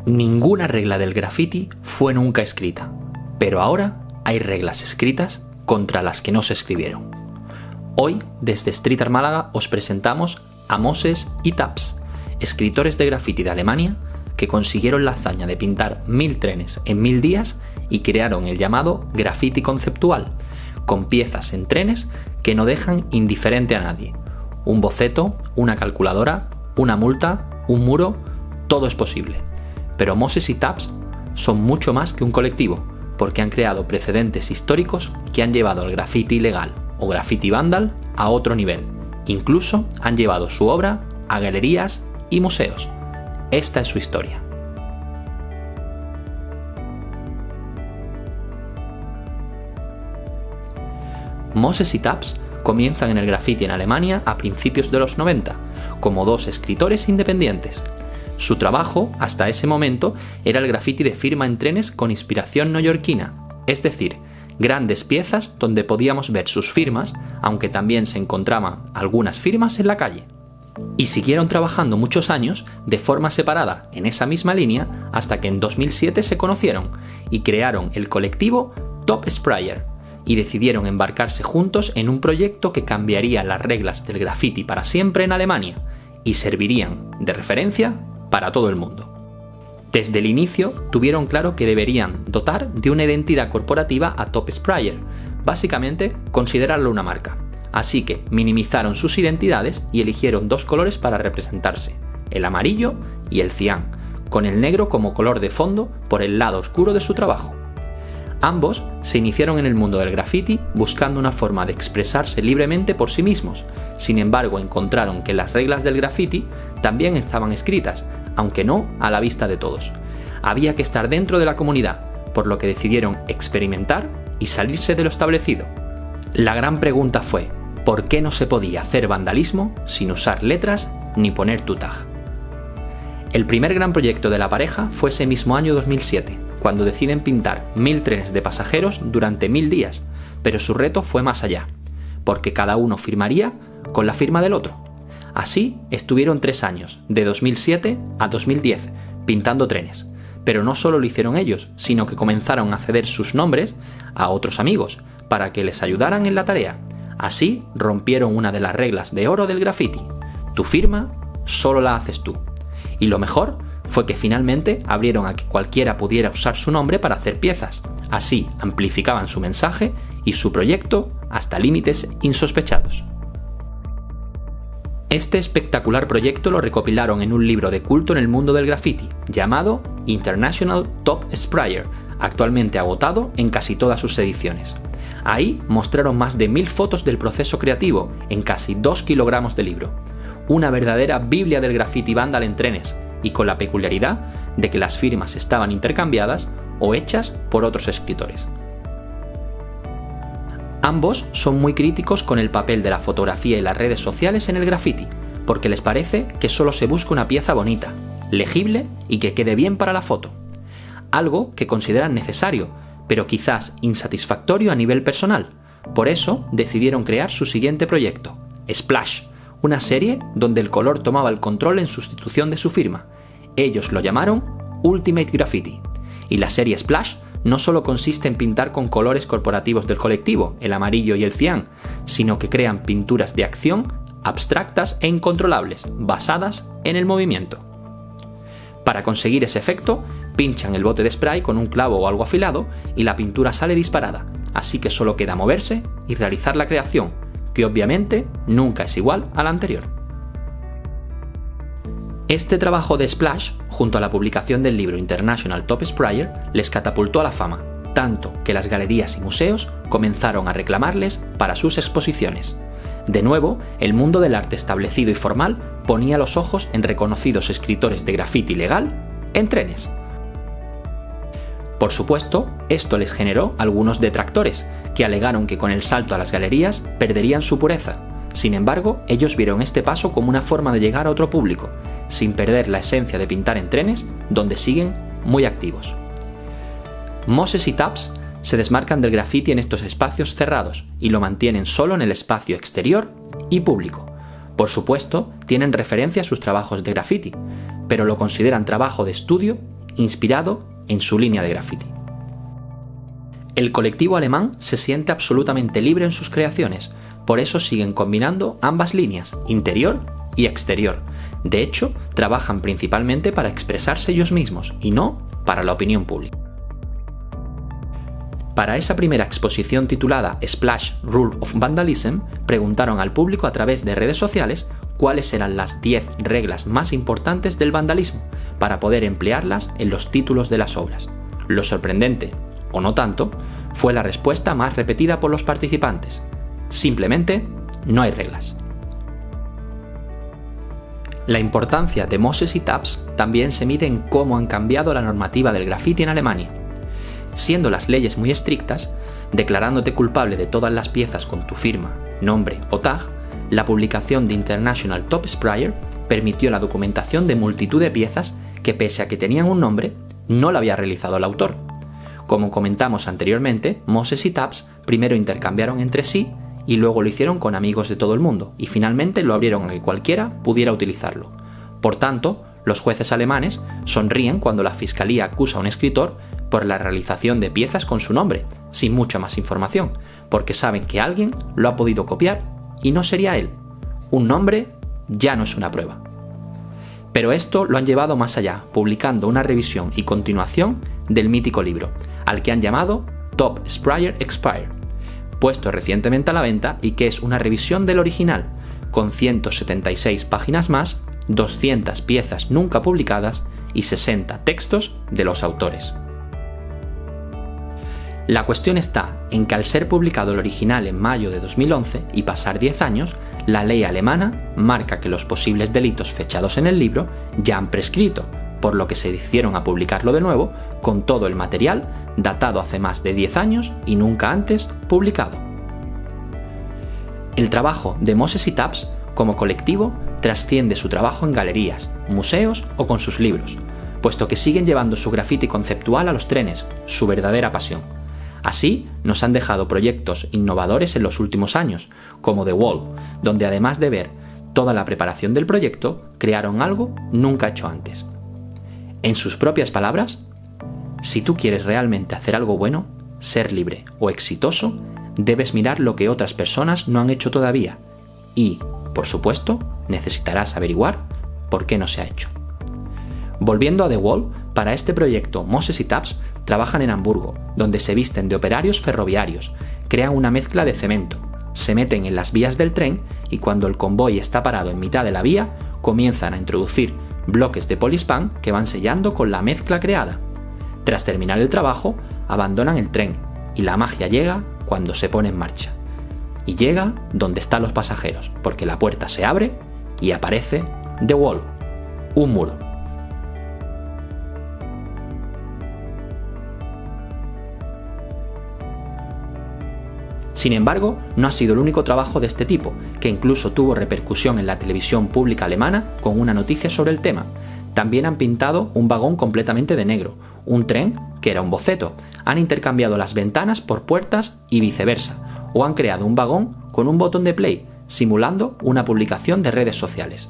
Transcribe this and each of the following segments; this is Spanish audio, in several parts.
Ninguna regla del graffiti fue nunca escrita, pero ahora hay reglas escritas contra las que no se escribieron. Hoy, desde Street Art Málaga, os presentamos a Moses y Taps, escritores de graffiti de Alemania que consiguieron la hazaña de pintar 1000 trenes en 1000 días y crearon el llamado graffiti conceptual, con piezas en trenes que no dejan indiferente a nadie. Un boceto, una calculadora, una multa, un muro, todo es posible. Pero Moses y Taps son mucho más que un colectivo, porque han creado precedentes históricos que han llevado al graffiti ilegal o graffiti vandal a otro nivel. Incluso han llevado su obra a galerías y museos. Esta es su historia. Moses y Taps comienzan en el graffiti en Alemania a principios de los 90, como dos escritores independientes. Su trabajo, hasta ese momento, era el graffiti de firma en trenes con inspiración neoyorquina, es decir, grandes piezas donde podíamos ver sus firmas, aunque también se encontraban algunas firmas en la calle. Y siguieron trabajando muchos años de forma separada en esa misma línea hasta que en 2007 se conocieron y crearon el colectivo Top Sprayer y decidieron embarcarse juntos en un proyecto que cambiaría las reglas del graffiti para siempre en Alemania y servirían de referencia para todo el mundo. Desde el inicio tuvieron claro que deberían dotar de una identidad corporativa a Top Sprayer, básicamente considerarlo una marca. Así que minimizaron sus identidades y eligieron dos colores para representarse, el amarillo y el cian, con el negro como color de fondo por el lado oscuro de su trabajo. Ambos se iniciaron en el mundo del graffiti buscando una forma de expresarse libremente por sí mismos. Sin embargo, encontraron que las reglas del graffiti también estaban escritas, aunque no a la vista de todos. Había que estar dentro de la comunidad, por lo que decidieron experimentar y salirse de lo establecido. La gran pregunta fue, ¿por qué no se podía hacer vandalismo sin usar letras ni poner tu tag? El primer gran proyecto de la pareja fue ese mismo año 2007, cuando deciden pintar 1000 trenes de pasajeros durante 1000 días, pero su reto fue más allá, porque cada uno firmaría con la firma del otro. Así estuvieron 3 años, de 2007 a 2010, pintando trenes, pero no solo lo hicieron ellos, sino que comenzaron a ceder sus nombres a otros amigos, para que les ayudaran en la tarea. Así rompieron una de las reglas de oro del graffiti: tu firma solo la haces tú. Y lo mejor fue que finalmente abrieron a que cualquiera pudiera usar su nombre para hacer piezas. Así amplificaban su mensaje y su proyecto hasta límites insospechados. Este espectacular proyecto lo recopilaron en un libro de culto en el mundo del graffiti, llamado International Top Sprayer, actualmente agotado en casi todas sus ediciones. Ahí mostraron más de 1000 fotos del proceso creativo en casi 2 kilogramos de libro. Una verdadera biblia del graffiti vandal en trenes, y con la peculiaridad de que las firmas estaban intercambiadas o hechas por otros escritores. Ambos son muy críticos con el papel de la fotografía y las redes sociales en el graffiti, porque les parece que solo se busca una pieza bonita, legible y que quede bien para la foto. Algo que consideran necesario, pero quizás insatisfactorio a nivel personal. Por eso decidieron crear su siguiente proyecto, Splash, una serie donde el color tomaba el control en sustitución de su firma. Ellos lo llamaron Ultimate Graffiti. Y la serie Splash no solo consiste en pintar con colores corporativos del colectivo, el amarillo y el cian, sino que crean pinturas de acción abstractas e incontrolables, basadas en el movimiento. Para conseguir ese efecto, pinchan el bote de spray con un clavo o algo afilado y la pintura sale disparada, así que solo queda moverse y realizar la creación, que obviamente nunca es igual a la anterior. Este trabajo de Splash, junto a la publicación del libro International Top Sprayer, les catapultó a la fama, tanto que las galerías y museos comenzaron a reclamarles para sus exposiciones. De nuevo, el mundo del arte establecido y formal ponía los ojos en reconocidos escritores de graffiti legal en trenes. Por supuesto, esto les generó algunos detractores, que alegaron que con el salto a las galerías perderían su pureza. Sin embargo, ellos vieron este paso como una forma de llegar a otro público, sin perder la esencia de pintar en trenes, donde siguen muy activos. Moses y Taps se desmarcan del graffiti en estos espacios cerrados y lo mantienen solo en el espacio exterior y público. Por supuesto, tienen referencia a sus trabajos de graffiti, pero lo consideran trabajo de estudio inspirado en su línea de graffiti. El colectivo alemán se siente absolutamente libre en sus creaciones, por eso siguen combinando ambas líneas, interior y exterior. De hecho, trabajan principalmente para expresarse ellos mismos y no para la opinión pública. Para esa primera exposición titulada Splash Rule of Vandalism, preguntaron al público a través de redes sociales cuáles eran las 10 reglas más importantes del vandalismo para poder emplearlas en los títulos de las obras. Lo sorprendente, o no tanto, fue la respuesta más repetida por los participantes. Simplemente, no hay reglas. La importancia de Moses y Taps también se mide en cómo han cambiado la normativa del graffiti en Alemania. Siendo las leyes muy estrictas, declarándote culpable de todas las piezas con tu firma, nombre o tag, la publicación de International Top Sprayer permitió la documentación de multitud de piezas que, pese a que tenían un nombre, no la había realizado el autor. Como comentamos anteriormente, Moses y Taps primero intercambiaron entre sí y luego lo hicieron con amigos de todo el mundo, y finalmente lo abrieron a que cualquiera pudiera utilizarlo. Por tanto, los jueces alemanes sonríen cuando la fiscalía acusa a un escritor por la realización de piezas con su nombre, sin mucha más información, porque saben que alguien lo ha podido copiar y no sería él. Un nombre ya no es una prueba. Pero esto lo han llevado más allá, publicando una revisión y continuación del mítico libro, al que han llamado Top Sprayer Expire, puesto recientemente a la venta y que es una revisión del original, con 176 páginas más, 200 piezas nunca publicadas y 60 textos de los autores. La cuestión está en que al ser publicado el original en mayo de 2011 y pasar 10 años, la ley alemana marca que los posibles delitos fechados en el libro ya han prescrito, por lo que se decidieron a publicarlo de nuevo con todo el material datado hace más de 10 años y nunca antes publicado. El trabajo de Moses y Taps como colectivo trasciende su trabajo en galerías, museos o con sus libros, puesto que siguen llevando su graffiti conceptual a los trenes, su verdadera pasión. Así, nos han dejado proyectos innovadores en los últimos años, como The Wall, donde además de ver toda la preparación del proyecto, crearon algo nunca hecho antes. En sus propias palabras, si tú quieres realmente hacer algo bueno, ser libre o exitoso, debes mirar lo que otras personas no han hecho todavía y, por supuesto, necesitarás averiguar por qué no se ha hecho. Volviendo a The Wall, para este proyecto Moses y Taps trabajan en Hamburgo, donde se visten de operarios ferroviarios, crean una mezcla de cemento, se meten en las vías del tren y cuando el convoy está parado en mitad de la vía, comienzan a introducir bloques de polispán que van sellando con la mezcla creada. Tras terminar el trabajo, abandonan el tren y la magia llega cuando se pone en marcha. Y llega donde están los pasajeros, porque la puerta se abre y aparece The Wall, un muro. Sin embargo, no ha sido el único trabajo de este tipo, que incluso tuvo repercusión en la televisión pública alemana con una noticia sobre el tema. También han pintado un vagón completamente de negro, un tren que era un boceto, han intercambiado las ventanas por puertas y viceversa, o han creado un vagón con un botón de play, simulando una publicación de redes sociales.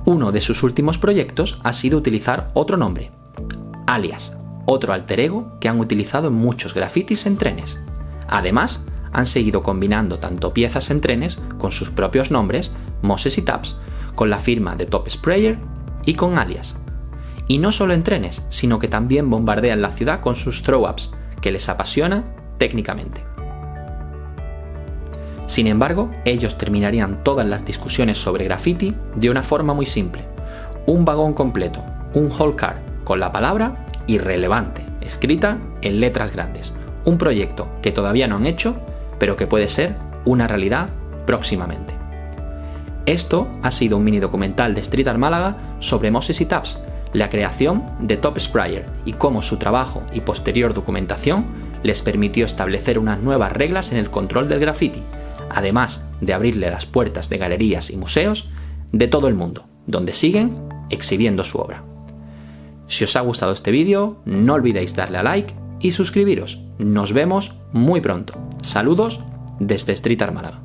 Uno de sus últimos proyectos ha sido utilizar otro nombre, Alias, otro alter ego que han utilizado en muchos grafitis en trenes. Además, han seguido combinando tanto piezas en trenes con sus propios nombres, Moses y Taps, con la firma de Top Sprayer y con Alias. Y no solo en trenes, sino que también bombardean la ciudad con sus throw-ups, que les apasiona técnicamente. Sin embargo, ellos terminarían todas las discusiones sobre graffiti de una forma muy simple. Un vagón completo, un whole car, con la palabra irrelevante, escrita en letras grandes. Un proyecto que todavía no han hecho, pero que puede ser una realidad próximamente. Esto ha sido un mini documental de Street Art Málaga sobre Moses y Taps, la creación de Top Sprayer y cómo su trabajo y posterior documentación les permitió establecer unas nuevas reglas en el control del graffiti, además de abrirle las puertas de galerías y museos de todo el mundo, donde siguen exhibiendo su obra. Si os ha gustado este vídeo, no olvidéis darle a like y suscribiros. Nos vemos muy pronto. Saludos desde Street Art Málaga.